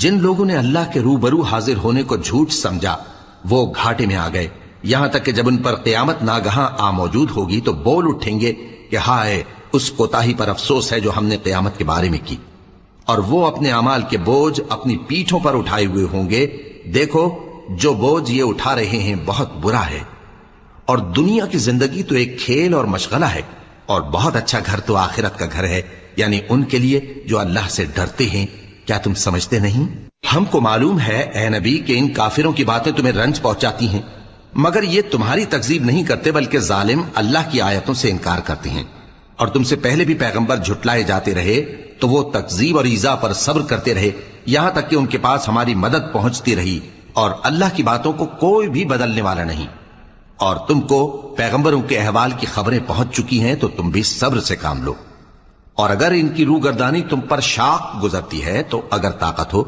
जिन लोगों ने अल्लाह के रूबरू हाजिर होने को झूठ समझा वो घाटे में आ गए, यहां तक कि जब उन पर क़यामत नागहां आ मौजूद होगी तो बोल उठेंगे कि हाय उस कोताही पर अफसोस है जो हमने क़यामत के बारे में की। और वो अपने अमाल के बोझ अपनी पीठों पर उठाए हुए होंगे, देखो जो बोझ ये उठा रहे हैं बहुत बुरा है। और दुनिया की जिंदगी तो एक खेल और मशगला है, और बहुत अच्छा घर तो आखिरत का घर है, यानी उनके लिए जो अल्लाह से डरते हैं। क्या तुम समझते नहीं? हमको मालूम है ए नबी कि इन काफिरों की बातें तुम्हें रंज पहुंचाती हैं, मगर ये तुम्हारी तकजीब नहीं करते बल्कि जालिम अल्लाह की आयतों से इनकार करते हैं। और तुमसे पहले भी पैगंबर झुटलाए जाते रहे तो वो तकजीब और ईजा पर सब्र करते रहे, यहां तक कि उनके पास हमारी मदद पहुंचती रही, और अल्लाह की बातों को कोई भी बदलने वाला नहीं। और तुमको पैगंबरों के अहवाल की खबरें पहुंच चुकी हैं तो तुम भी सब्र से काम लो। और अगर इनकी रूगर्दानी तुम पर शाख गुजरती है तो अगर ताकत हो